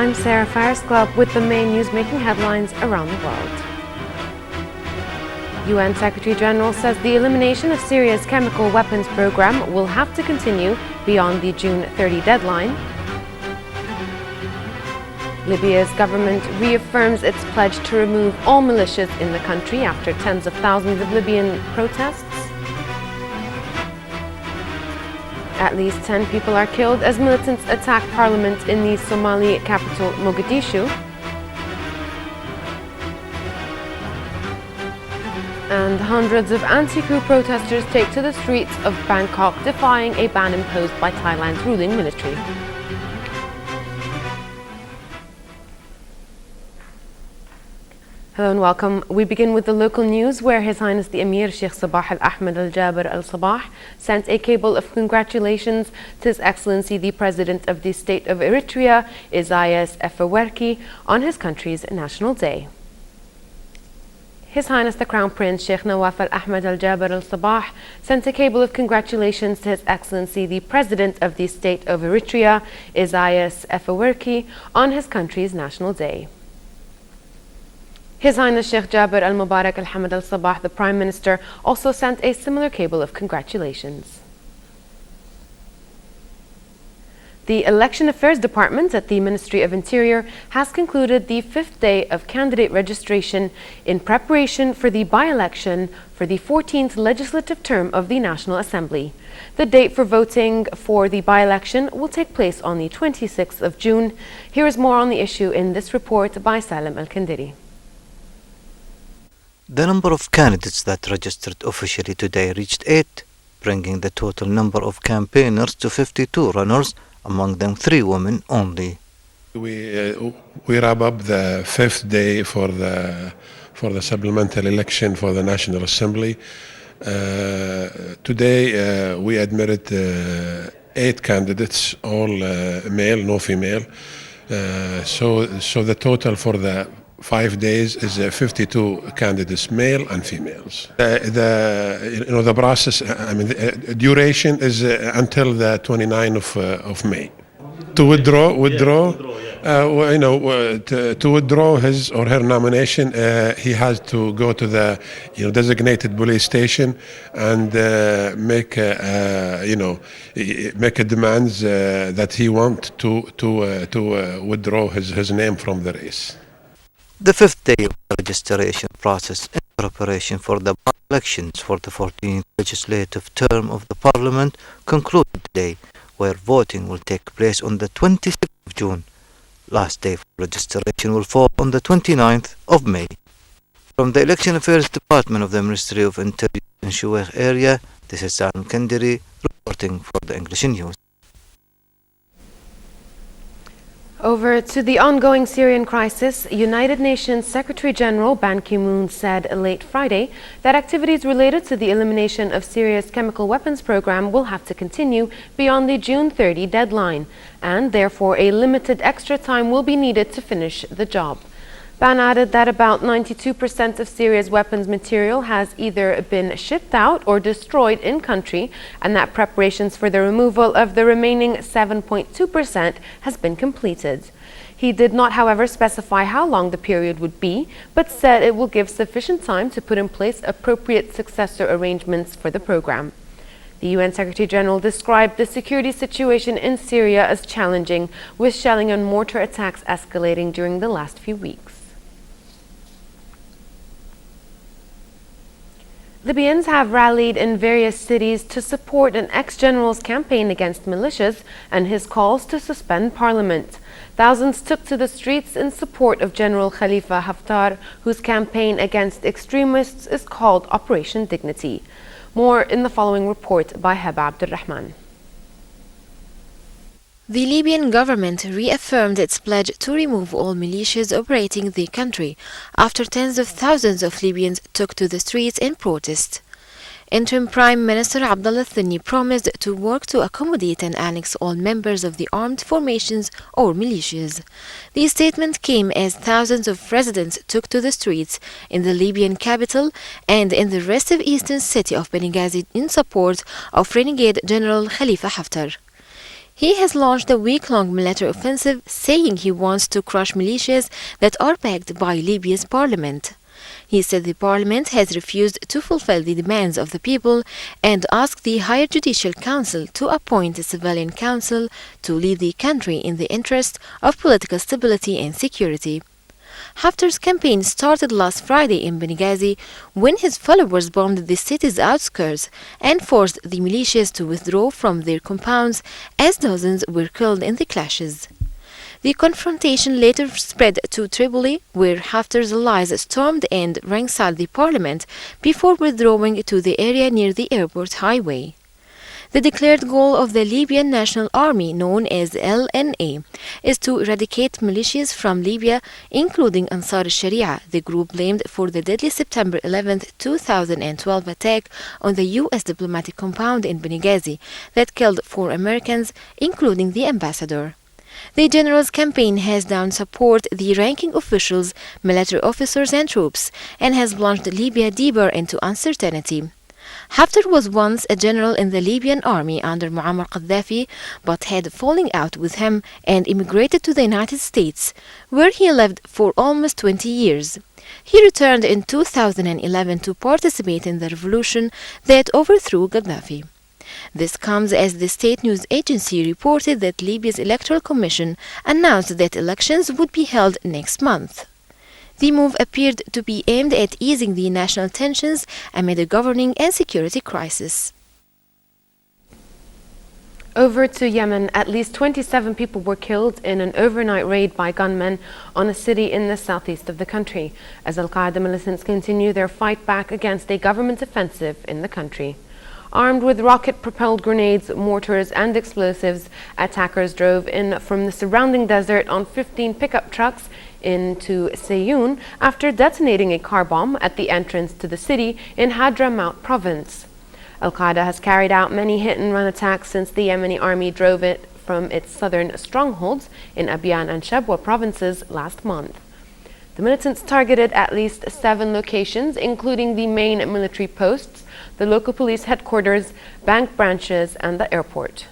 I'm Sarah Faris-Club with the main news making headlines around the world. UN Secretary General says the elimination of Syria's chemical weapons program will have to continue beyond the June 30 deadline. Libya's government reaffirms its pledge to remove all militias in the country after tens of thousands of Libyan protests. At least 10 people are killed as militants attack parliament in the Somali capital Mogadishu. And hundreds of anti-coup protesters take to the streets of Bangkok, defying a ban imposed by Thailand's ruling military. Hello and welcome. We begin with the local news where His Highness the Emir Sheikh Sabah Al-Ahmed Al-Jaber Al-Sabah sent a cable of congratulations to His Excellency the President of the State of Eritrea, Isaias Afewerki, on his country's National Day. His Highness the Crown Prince Sheikh Nawaf Al-Ahmed Al-Jaber Al-Sabah sent a cable of congratulations to His Excellency the President of the State of Eritrea, Isaias Afewerki, on his country's National Day. His Highness Sheikh Jaber Al-Mubarak Al-Hamad Al-Sabah, the Prime Minister, also sent a similar cable of congratulations. The Election Affairs Department at the Ministry of Interior has concluded the 5th day of candidate registration in preparation for the by-election for the 14th legislative term of the National Assembly. The date for voting for the by-election will take place on the 26th of June. Here is more on the issue in this report by Salim Al-Kandiri. The number of candidates that registered officially today reached 8, bringing the total number of campaigners to 52 runners, among them 3 women only. We wrap up the 5th day for the supplemental election for the National Assembly. Today we admitted 8 candidates, all male, no female. So the total for the 5 days is 52 candidates, male and females. The process, the duration is until the 29th of May. To withdraw, to withdraw his or her nomination, he has to go to the designated police station and make demands that he wants to withdraw his name from the race. The 5th day of the registration process in preparation for the elections for the 14th legislative term of the Parliament concluded today, where voting will take place on the 26th of June. Last day for registration will fall on the 29th of May. From the Election Affairs Department of the Ministry of Interior in Shuwaikh area, this is Salim Kandiri reporting for the English News. Over to the ongoing Syrian crisis, United Nations Secretary General Ban Ki-moon said late Friday that activities related to the elimination of Syria's chemical weapons program will have to continue beyond the June 30 deadline, and therefore a limited extra time will be needed to finish the job. Ban added that about 92% of Syria's weapons material has either been shipped out or destroyed in country, and that preparations for the removal of the remaining 7.2% has been completed. He did not, however, specify how long the period would be, but said it will give sufficient time to put in place appropriate successor arrangements for the program. The UN Secretary General described the security situation in Syria as challenging, with shelling and mortar attacks escalating during the last few weeks. Libyans have rallied in various cities to support an ex-general's campaign against militias and his calls to suspend parliament. Thousands took to the streets in support of General Khalifa Haftar, whose campaign against extremists is called Operation Dignity. More in the following report by Heba Abdulrahman. The Libyan government reaffirmed its pledge to remove all militias operating the country after tens of thousands of Libyans took to the streets in protest. Interim Prime Minister Abdullah Thani promised to work to accommodate and annex all members of the armed formations or militias. The statement came as thousands of residents took to the streets in the Libyan capital and in the rest of eastern city of Benghazi in support of renegade General Khalifa Haftar. He has launched a week-long military offensive, saying he wants to crush militias that are backed by Libya's parliament. He said the parliament has refused to fulfill the demands of the people and asked the Higher Judicial Council to appoint a civilian council to lead the country in the interest of political stability and security. Haftar's campaign started last Friday in Benghazi when his followers bombed the city's outskirts and forced the militias to withdraw from their compounds as dozens were killed in the clashes. The confrontation later spread to Tripoli, where Haftar's allies stormed and ransacked the parliament before withdrawing to the area near the airport highway. The declared goal of the Libyan National Army, known as LNA, is to eradicate militias from Libya, including Ansar al-Sharia, the group blamed for the deadly September 11, 2012 attack on the U.S. diplomatic compound in Benghazi that killed 4 Americans, including the ambassador. The general's campaign has down support the ranking officials, military officers and troops, and has plunged Libya deeper into uncertainty. Haftar was once a general in the Libyan army under Muammar Gaddafi, but had falling out with him and immigrated to the United States, where he lived for almost 20 years. He returned in 2011 to participate in the revolution that overthrew Gaddafi. This comes as the state news agency reported that Libya's Electoral Commission announced that elections would be held next month. The move appeared to be aimed at easing the national tensions amid a governing and security crisis. Over to Yemen, at least 27 people were killed in an overnight raid by gunmen on a city in the southeast of the country, as Al-Qaeda militants continue their fight back against a government offensive in the country. Armed with rocket-propelled grenades, mortars and explosives, attackers drove in from the surrounding desert on 15 pickup trucks into Sayoun after detonating a car bomb at the entrance to the city in Hadramaut province. Al-Qaeda has carried out many hit-and-run attacks since the Yemeni army drove it from its southern strongholds in Abyan and Shabwa provinces last month. The militants targeted at least 7 locations, including the main military posts, the local police headquarters, bank branches, and the airport.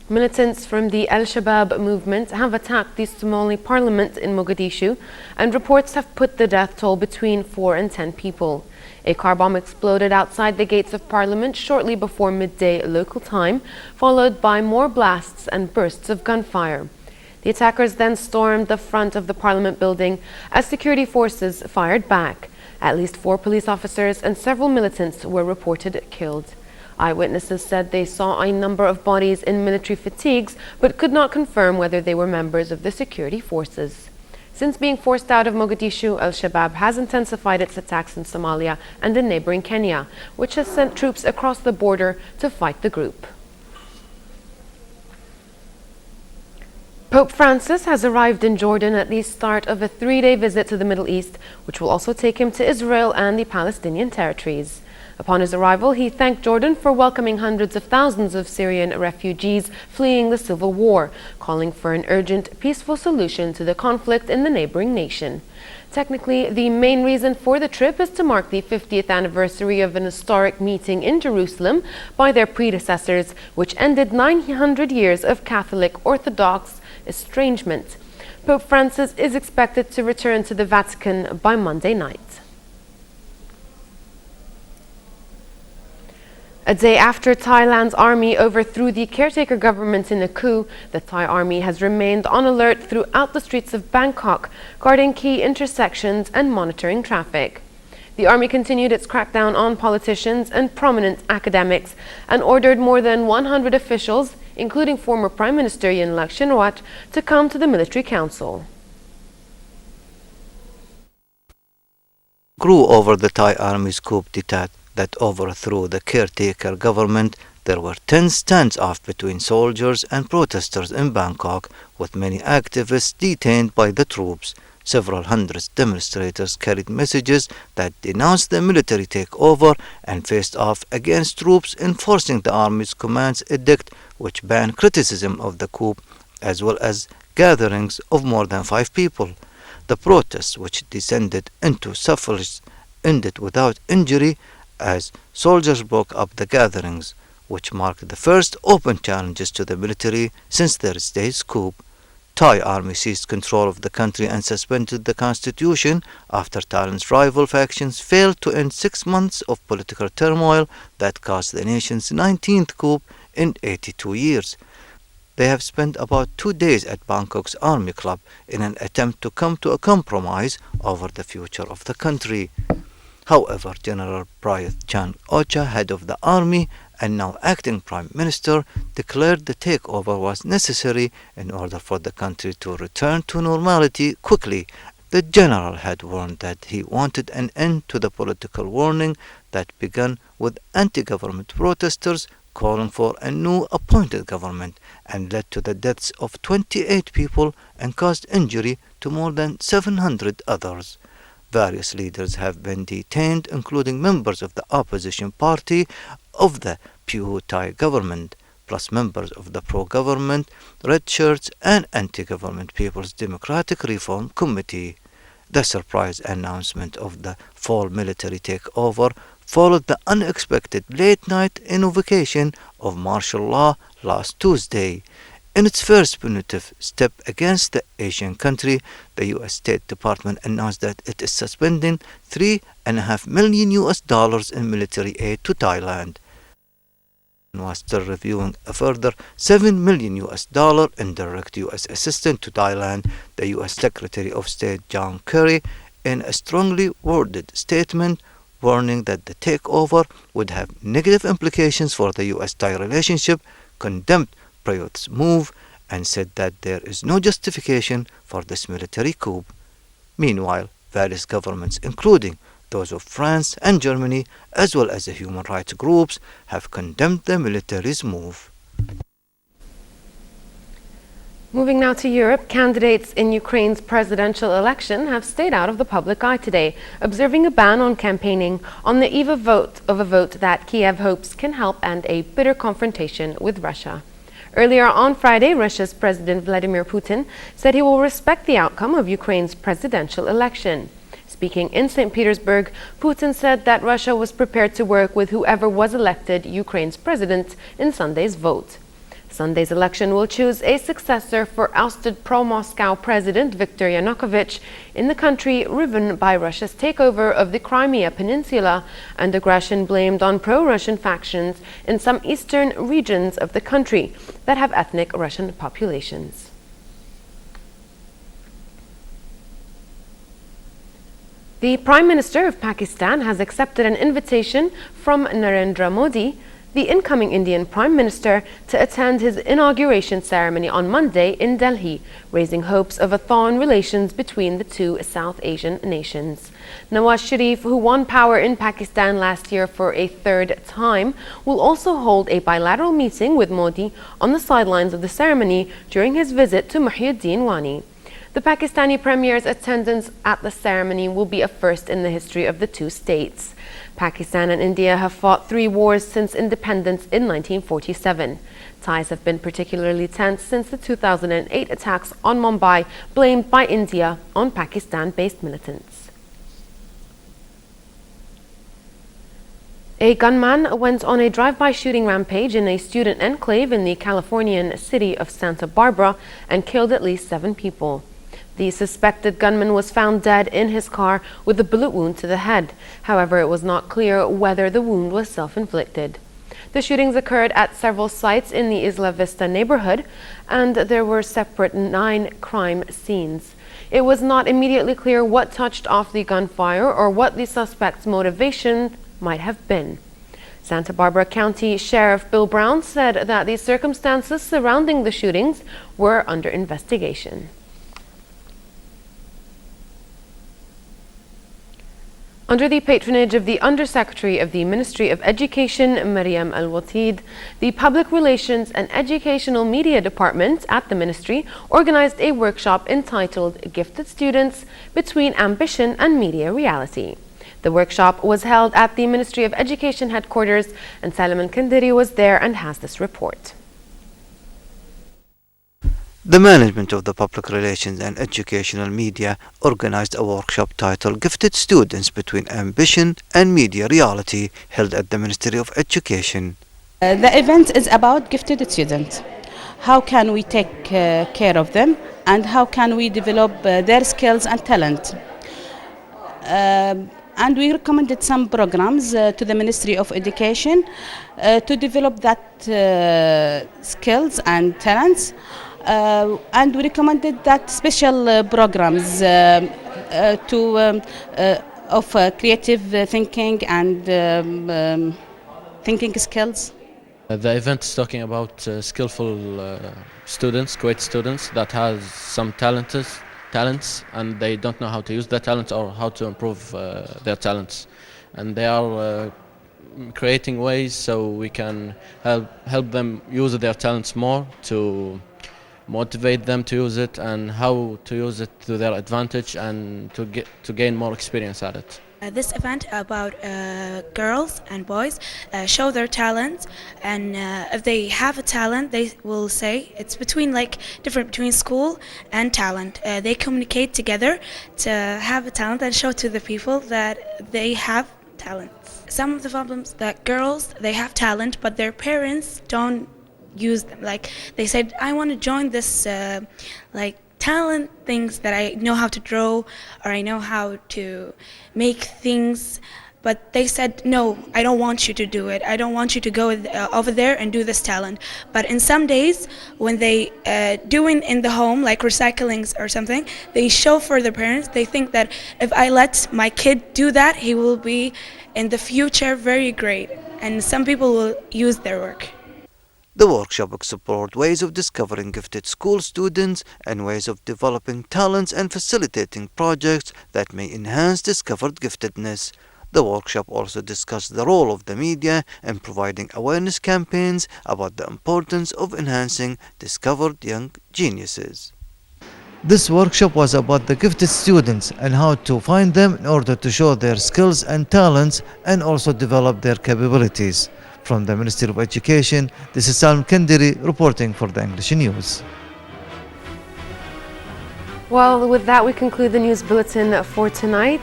Militants from the Al-Shabaab movement have attacked the Somali parliament in Mogadishu, and reports have put the death toll between 4 and 10 people. A car bomb exploded outside the gates of parliament shortly before midday local time, followed by more blasts and bursts of gunfire. The attackers then stormed the front of the parliament building as security forces fired back. At least 4 police officers and several militants were reported killed. Eyewitnesses said they saw a number of bodies in military fatigues, but could not confirm whether they were members of the security forces. Since being forced out of Mogadishu, Al-Shabaab has intensified its attacks in Somalia and in neighboring Kenya, which has sent troops across the border to fight the group. Pope Francis has arrived in Jordan at the start of a 3-day visit to the Middle East, which will also take him to Israel and the Palestinian territories. Upon his arrival, he thanked Jordan for welcoming hundreds of thousands of Syrian refugees fleeing the civil war, calling for an urgent, peaceful solution to the conflict in the neighboring nation. Technically, the main reason for the trip is to mark the 50th anniversary of an historic meeting in Jerusalem by their predecessors, which ended 900 years of Catholic Orthodox estrangement. Pope Francis is expected to return to the Vatican by Monday night. A day after Thailand's army overthrew the caretaker government in a coup, the Thai army has remained on alert throughout the streets of Bangkok, guarding key intersections and monitoring traffic. The army continued its crackdown on politicians and prominent academics and ordered more than 100 officials, including former Prime Minister Yingluck Shinawatra, to come to the military council. Grew over the Thai army's coup d'etat that overthrew the caretaker government, there were tense standoffs between soldiers and protesters in Bangkok, with many activists detained by the troops. Several hundred demonstrators carried messages that denounced the military takeover and faced off against troops enforcing the army's commands edict, which banned criticism of the coup, as well as gatherings of more than 5 people. The protests, which descended into suffrage, ended without injury as soldiers broke up the gatherings. which marked the first open challenges to the military since their state's coup. Thai army seized control of the country and suspended the constitution after Thailand's rival factions failed to end 6 months of political turmoil that caused the nation's 19th coup in 82 years. They have spent about 2 days at Bangkok's Army Club in an attempt to come to a compromise over the future of the country. However, General Prayut Chan-o-cha, head of the army and now acting Prime Minister, declared the takeover was necessary in order for the country to return to normality quickly. The general had warned that he wanted an end to the political warning that began with anti-government protesters calling for a new appointed government and led to the deaths of 28 people and caused injury to more than 700 others. Various leaders have been detained, including members of the opposition party of the Pheu Thai government, plus members of the pro-government, Red Shirts and anti-government People's Democratic Reform Committee. The surprise announcement of the fall military takeover followed the unexpected late-night invocation of martial law last Tuesday. In its first punitive step against the Asian country, the U.S. State Department announced that it is suspending $3.5 million in military aid to Thailand, and was still reviewing a further $7 million in direct U.S. assistance to Thailand. The U.S. Secretary of State John Kerry, in a strongly worded statement, warning that the takeover would have negative implications for the U.S.-Thai relationship, condemned Prayut's move and said that there is no justification for this military coup. Meanwhile, various governments, including those of France and Germany, as well as the human rights groups, have condemned the military's move. Moving now to Europe, candidates in Ukraine's presidential election have stayed out of the public eye today, observing a ban on campaigning on the eve of a vote that Kiev hopes can help end a bitter confrontation with Russia. Earlier on Friday, Russia's President Vladimir Putin said he will respect the outcome of Ukraine's presidential election. Speaking in St. Petersburg, Putin said that Russia was prepared to work with whoever was elected Ukraine's president in Sunday's vote. Sunday's election will choose a successor for ousted pro-Moscow President Viktor Yanukovych in the country riven by Russia's takeover of the Crimea Peninsula and aggression blamed on pro-Russian factions in some eastern regions of the country that have ethnic Russian populations. The Prime Minister of Pakistan has accepted an invitation from Narendra Modi, the incoming Indian Prime Minister, to attend his inauguration ceremony on Monday in Delhi, raising hopes of a thaw in relations between the two South Asian nations. Nawaz Sharif, who won power in Pakistan last year for a third time, will also hold a bilateral meeting with Modi on the sidelines of the ceremony during his visit to Muhyiddin Wani. The Pakistani Premier's attendance at the ceremony will be a first in the history of the two states. Pakistan and India have fought 3 wars since independence in 1947. Ties have been particularly tense since the 2008 attacks on Mumbai, blamed by India on Pakistan-based militants. A gunman went on a drive-by shooting rampage in a student enclave in the Californian city of Santa Barbara and killed at least 7 people. The suspected gunman was found dead in his car with a bullet wound to the head. However, it was not clear whether the wound was self-inflicted. The shootings occurred at several sites in the Isla Vista neighborhood, and there were separate 9 crime scenes. It was not immediately clear what touched off the gunfire or what the suspect's motivation might have been. Santa Barbara County Sheriff Bill Brown said that the circumstances surrounding the shootings were under investigation. Under the patronage of the Undersecretary of the Ministry of Education, Mariam Al-Watid, the Public Relations and Educational Media Department at the Ministry organized a workshop entitled Gifted Students Between Ambition and Media Reality. The workshop was held at the Ministry of Education headquarters, and Salman Kandiri was there and has this report. The management of the Public Relations and Educational Media organized a workshop titled Gifted Students Between Ambition and Media Reality, held at the Ministry of Education. The event is about gifted students. How can we take care of them and how can we develop their skills and talent? And we recommended some programs to the Ministry of Education to develop that skills and talents. And we recommended that special programs of creative thinking and thinking skills. The event is talking about skillful students, Kuwait students that has some talents and they don't know how to use their talents or how to improve their talents, and they are creating ways so we can help them use their talents more, to motivate them to use it and how to use it to their advantage and to gain more experience at it. This event about girls and boys show their talents, and if they have a talent, they will say it's different between school and talent. They communicate together to have a talent and show to the people that they have talents. Some of the problems that girls, they have talent, but their parents don't use them. Like they said, I want to join this talent things that I know how to draw or I know how to make things, but they said no, I don't want you to do it, I don't want you to go over there and do this talent. But in some days when they doing in the home like recyclings or something, they show for their parents, they think that if I let my kid do that, he will be in the future very great, and some people will use their work. The workshop explored ways of discovering gifted school students and ways of developing talents and facilitating projects that may enhance discovered giftedness. The workshop also discussed the role of the media in providing awareness campaigns about the importance of enhancing discovered young geniuses. This workshop was about the gifted students and how to find them in order to show their skills and talents and also develop their capabilities. From the Ministry of Education, this is Salm Kendiri reporting for the English News. Well, with that, we conclude the news bulletin for tonight.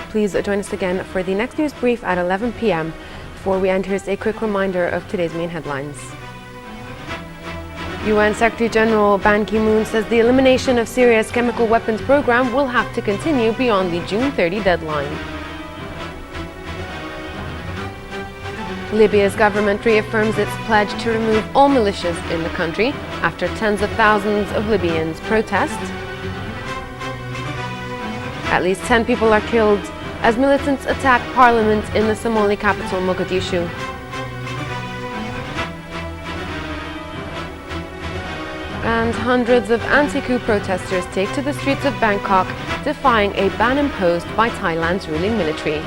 Please join us again for the next news brief at 11 p.m. Before we end, here's a quick reminder of today's main headlines. UN Secretary General Ban Ki-moon says the elimination of Syria's chemical weapons program will have to continue beyond the June 30 deadline. Libya's government reaffirms its pledge to remove all militias in the country after tens of thousands of Libyans protest. At least 10 people are killed as militants attack parliament in the Somali capital, Mogadishu. And hundreds of anti-coup protesters take to the streets of Bangkok, defying a ban imposed by Thailand's ruling military.